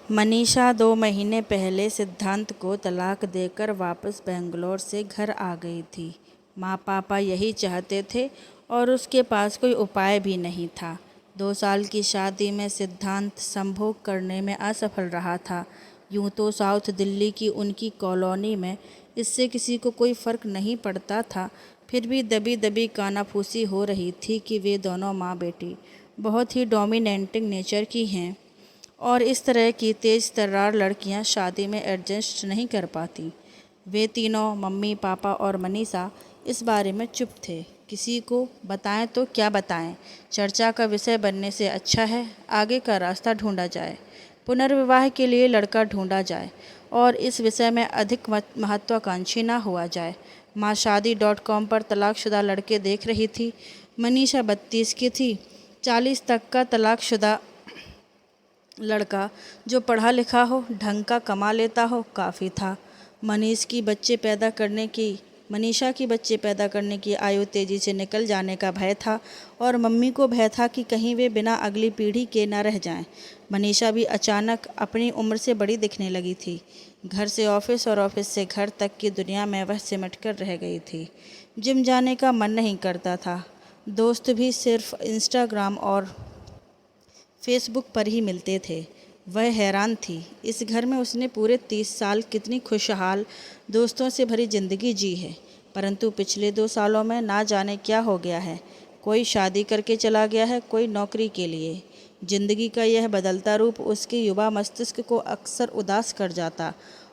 मनीषा 2 महीने पहले सिद्धांत को तलाक देकर वापस बेंगलोर से घर आ गई थी। माँ पापा यही चाहते थे और उसके पास कोई उपाय भी नहीं था। 2 साल की शादी में सिद्धांत संभोग करने में असफल रहा था। यूं तो साउथ दिल्ली की उनकी कॉलोनी में इससे किसी को कोई फ़र्क नहीं पड़ता था, फिर भी दबी दबी कानाफूसी हो रही थी कि वे दोनों माँ बेटी बहुत ही डोमिनेटिंग नेचर की हैं और इस तरह की तेज़ तर्रार लड़कियां शादी में एडजस्ट नहीं कर पाती। वे तीनों, मम्मी पापा और मनीषा, इस बारे में चुप थे। किसी को बताएं तो क्या बताएं। चर्चा का विषय बनने से अच्छा है आगे का रास्ता ढूंढा जाए, पुनर्विवाह के लिए लड़का ढूंढा जाए और इस विषय में अधिक महत्वाकांक्षी ना हुआ जाए। माँ शादी.com पर तलाकशुदा लड़के देख रही थी। मनीषा 32 की थी। 40 तक का तलाकशुदा लड़का जो पढ़ा लिखा हो, ढंग का कमा लेता हो, काफ़ी था। मनीषा की बच्चे पैदा करने की आयु तेज़ी से निकल जाने का भय था और मम्मी को भय था कि कहीं वे बिना अगली पीढ़ी के न रह जाएं। मनीषा भी अचानक अपनी उम्र से बड़ी दिखने लगी थी। घर से ऑफिस और ऑफिस से घर तक की दुनिया में वह सिमट कर रह गई थी। जिम जाने का मन नहीं करता था। दोस्त भी सिर्फ इंस्टाग्राम और फेसबुक पर ही मिलते थे। वह हैरान थी, इस घर में उसने पूरे 30 साल कितनी खुशहाल दोस्तों से भरी जिंदगी जी है, परंतु पिछले 2 सालों में ना जाने क्या हो गया है। कोई शादी करके चला गया है, कोई नौकरी के लिए। जिंदगी का यह बदलता रूप उसके युवा मस्तिष्क को अक्सर उदास कर जाता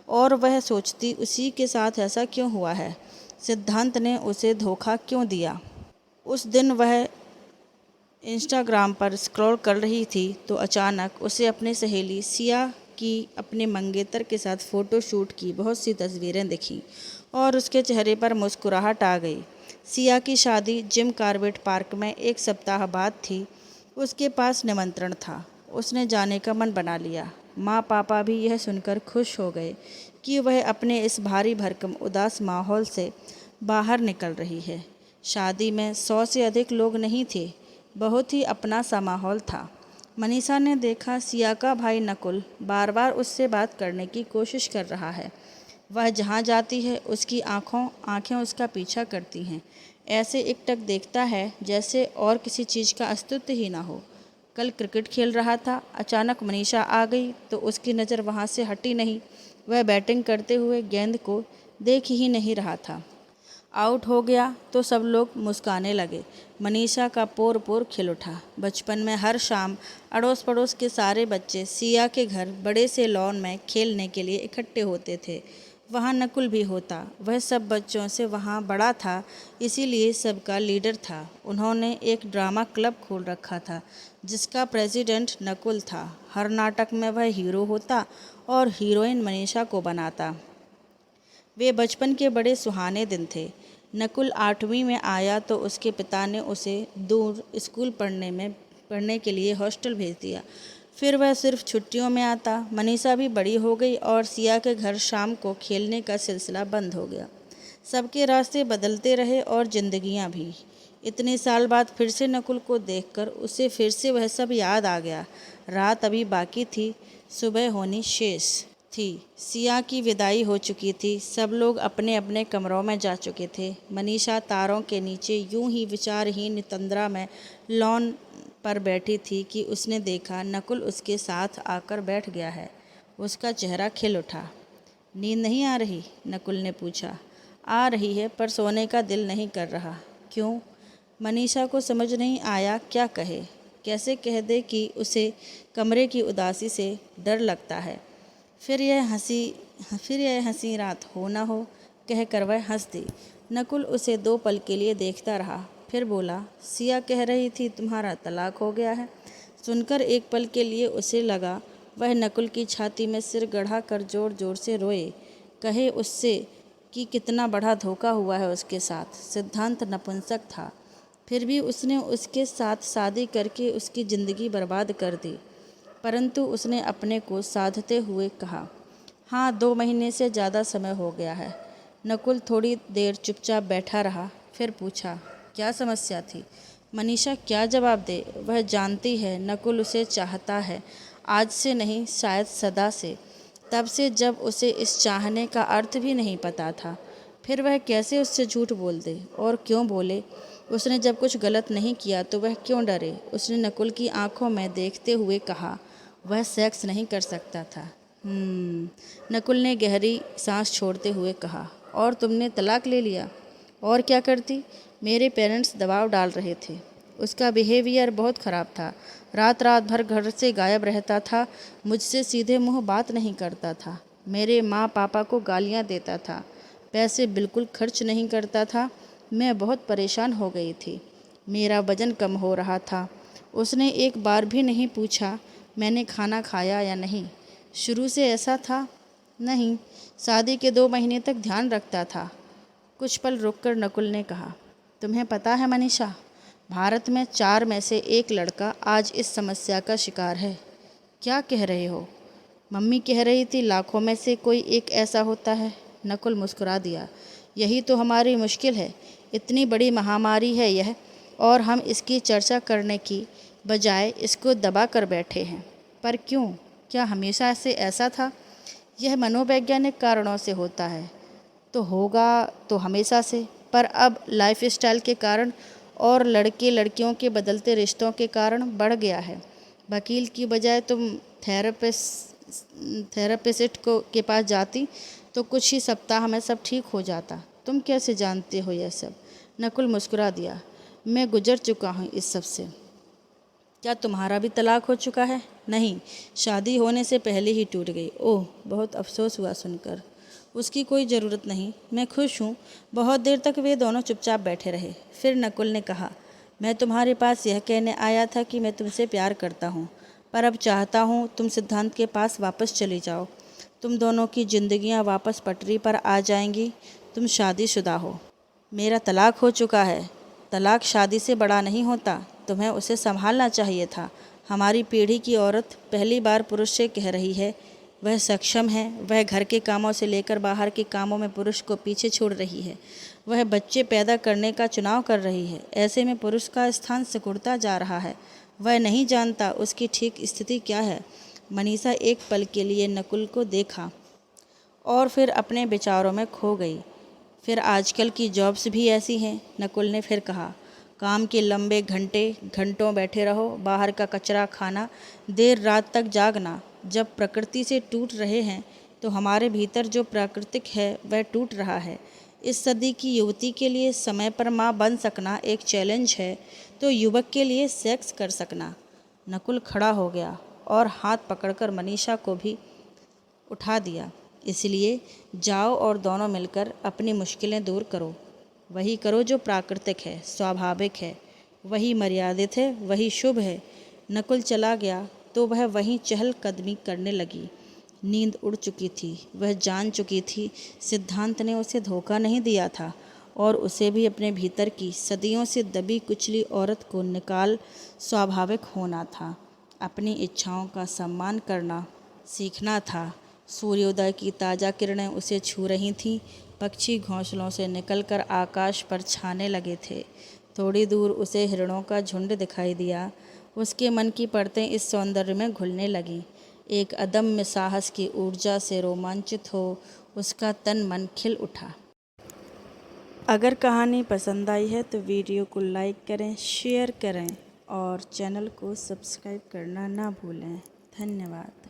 और वह सोचती, उसी के साथ ऐसा क्यों हुआ है? सिद्धांत ने उसे धोखा क्यों दिया? उस दिन वह इंस्टाग्राम पर स्क्रॉल कर रही थी तो अचानक उसे अपनी सहेली सिया की अपने मंगेतर के साथ फ़ोटो शूट की बहुत सी तस्वीरें दिखीं और उसके चेहरे पर मुस्कुराहट आ गई। सिया की शादी जिम कॉर्बेट पार्क में 1 सप्ताह बाद थी। उसके पास निमंत्रण था। उसने जाने का मन बना लिया। माँ पापा भी यह सुनकर खुश हो गए कि वह अपने इस भारी भरकम उदास माहौल से बाहर निकल रही है। शादी में 100 से अधिक लोग नहीं थे। बहुत ही अपना सा माहौल था। मनीषा ने देखा, सिया का भाई नकुल बार बार उससे बात करने की कोशिश कर रहा है। वह जहाँ जाती है उसकी आंखें उसका पीछा करती हैं। ऐसे एकटक देखता है जैसे और किसी चीज़ का अस्तित्व ही ना हो। कल क्रिकेट खेल रहा था, अचानक मनीषा आ गई तो उसकी नज़र वहाँ से हटी नहीं। वह बैटिंग करते हुए गेंद को देख ही नहीं रहा था। आउट हो गया तो सब लोग मुस्काने लगे। मनीषा का पोर पोर खिल उठा। बचपन में हर शाम अड़ोस पड़ोस के सारे बच्चे सिया के घर बड़े से लॉन में खेलने के लिए इकट्ठे होते थे। वहाँ नकुल भी होता। वह सब बच्चों से वहाँ बड़ा था, इसीलिए सबका लीडर था। उन्होंने एक ड्रामा क्लब खोल रखा था जिसका प्रेसिडेंट नकुल था। हर नाटक में वह हीरो होता और हीरोइन मनीषा को बनाता। वे बचपन के बड़े सुहाने दिन थे। नकुल 8वीं में आया तो उसके पिता ने उसे दूर स्कूल पढ़ने के लिए हॉस्टल भेज दिया। फिर वह सिर्फ छुट्टियों में आता। मनीषा भी बड़ी हो गई और सिया के घर शाम को खेलने का सिलसिला बंद हो गया। सबके रास्ते बदलते रहे और जिंदगियां भी। इतने साल बाद फिर से नकुल को देखकर उसे फिर से वह सब याद आ गया। रात अभी बाकी थी, सुबह होनी शेष थी। सिया की विदाई हो चुकी थी। सब लोग अपने अपने कमरों में जा चुके थे। मनीषा तारों के नीचे यूं ही विचारहीन नितंद्रा में लॉन पर बैठी थी कि उसने देखा नकुल उसके साथ आकर बैठ गया है। उसका चेहरा खिल उठा। नींद नहीं आ रही? नकुल ने पूछा। आ रही है, पर सोने का दिल नहीं कर रहा। क्यों? मनीषा को समझ नहीं आया क्या कहे। कैसे कह दे कि उसे कमरे की उदासी से डर लगता है। फिर यह हंसी रात हो न हो, कहकर वह हंस दी। नकुल उसे 2 पल के लिए देखता रहा, फिर बोला, सिया कह रही थी तुम्हारा तलाक हो गया है। सुनकर एक पल के लिए उसे लगा वह नकुल की छाती में सिर गड़ा कर जोर जोर से रोए, कहे उससे कि कितना बड़ा धोखा हुआ है उसके साथ। सिद्धांत नपुंसक था, फिर भी उसने उसके साथ शादी करके उसकी ज़िंदगी बर्बाद कर दी। परंतु उसने अपने को साधते हुए कहा, हाँ, 2 महीने से ज़्यादा समय हो गया है। नकुल थोड़ी देर चुपचाप बैठा रहा, फिर पूछा, क्या समस्या थी? मनीषा क्या जवाब दे? वह जानती है नकुल उसे चाहता है। आज से नहीं, शायद सदा से, तब से जब उसे इस चाहने का अर्थ भी नहीं पता था। फिर वह कैसे उससे झूठ बोल दे, और क्यों बोले? उसने जब कुछ गलत नहीं किया तो वह क्यों डरे? उसने नकुल की आंखों में देखते हुए कहा, वह सेक्स नहीं कर सकता था। नकुल ने गहरी सांस छोड़ते हुए कहा, और तुमने तलाक ले लिया? और क्या करती? मेरे पेरेंट्स दबाव डाल रहे थे। उसका बिहेवियर बहुत ख़राब था। रात रात भर घर से गायब रहता था, मुझसे सीधे मुंह बात नहीं करता था, मेरे माँ पापा को गालियाँ देता था, पैसे बिल्कुल खर्च नहीं करता था। मैं बहुत परेशान हो गई थी। मेरा वज़न कम हो रहा था। उसने एक बार भी नहीं पूछा मैंने खाना खाया या नहीं। शुरू से ऐसा था? नहीं, शादी के 2 महीने तक ध्यान रखता था। कुछ पल रुककर नकुल ने कहा, तुम्हें पता है मनीषा, भारत में 4 में से 1 लड़का आज इस समस्या का शिकार है। क्या कह रहे हो? मम्मी कह रही थी लाखों में से कोई एक ऐसा होता है। नकुल मुस्कुरा दिया। यही तो हमारी मुश्किल है। इतनी बड़ी महामारी है यह, और हम इसकी चर्चा करने की बजाय इसको दबा कर बैठे हैं। पर क्यों? क्या हमेशा से ऐसा था? यह मनोवैज्ञानिक कारणों से होता है तो होगा तो हमेशा से, पर अब लाइफस्टाइल के कारण और लड़के लड़कियों के बदलते रिश्तों के कारण बढ़ गया है। वकील की बजाय तुम थेरेपिस्ट के पास जाती तो कुछ ही सप्ताह में सब ठीक हो जाता। तुम कैसे जानते हो यह सब? नकुल मुस्कुरा दिया। मैं गुजर चुका हूँ इस सब से। क्या तुम्हारा भी तलाक हो चुका है? नहीं, शादी होने से पहले ही टूट गई। ओह, बहुत अफसोस हुआ सुनकर। उसकी कोई ज़रूरत नहीं, मैं खुश हूँ। बहुत देर तक वे दोनों चुपचाप बैठे रहे। फिर नकुल ने कहा, मैं तुम्हारे पास यह कहने आया था कि मैं तुमसे प्यार करता हूँ, पर अब चाहता हूँ तुम सिद्धांत के पास वापस चली जाओ। तुम दोनों की जिंदगियाँ वापस पटरी पर आ जाएंगी। तुम शादीशुदा हो। मेरा तलाक हो चुका है। तलाक शादी से बड़ा नहीं होता। तुम्हें उसे संभालना चाहिए था। हमारी पीढ़ी की औरत पहली बार पुरुष से कह रही है वह सक्षम है। वह घर के कामों से लेकर बाहर के कामों में पुरुष को पीछे छोड़ रही है। वह बच्चे पैदा करने का चुनाव कर रही है। ऐसे में पुरुष का स्थान सिकुड़ता जा रहा है। वह नहीं जानता उसकी ठीक स्थिति क्या है। मनीषा एक पल के लिए नकुल को देखा और फिर अपने विचारों में खो गई। फिर आजकल की जॉब्स भी ऐसी हैं, नकुल ने फिर कहा। काम के लंबे घंटों बैठे रहो, बाहर का कचरा खाना, देर रात तक जागना। जब प्रकृति से टूट रहे हैं तो हमारे भीतर जो प्राकृतिक है वह टूट रहा है। इस सदी की युवती के लिए समय पर माँ बन सकना एक चैलेंज है, तो युवक के लिए सेक्स कर सकना। नकुल खड़ा हो गया और हाथ पकड़कर मनीषा को भी उठा दिया। इसलिए जाओ और दोनों मिलकर अपनी मुश्किलें दूर करो। वही करो जो प्राकृतिक है, स्वाभाविक है, वही मर्यादित है, वही शुभ है। नकुल चला गया तो वह वहीं चहलकदमी करने लगी। नींद उड़ चुकी थी। वह जान चुकी थी सिद्धांत ने उसे धोखा नहीं दिया था, और उसे भी अपने भीतर की सदियों से दबी कुचली औरत को निकाल स्वाभाविक होना था। अपनी इच्छाओं का सम्मान करना सीखना था। सूर्योदय की ताज़ा किरणें उसे छू रही थीं। पक्षी घोंसलों से निकलकर आकाश पर छाने लगे थे। थोड़ी दूर उसे हिरणों का झुंड दिखाई दिया। उसके मन की परतें इस सौंदर्य में घुलने लगीं। एक अदम्य साहस की ऊर्जा से रोमांचित हो उसका तन मन खिल उठा। अगर कहानी पसंद आई है तो वीडियो को लाइक करें, शेयर करें और चैनल को सब्सक्राइब करना ना भूलें। धन्यवाद।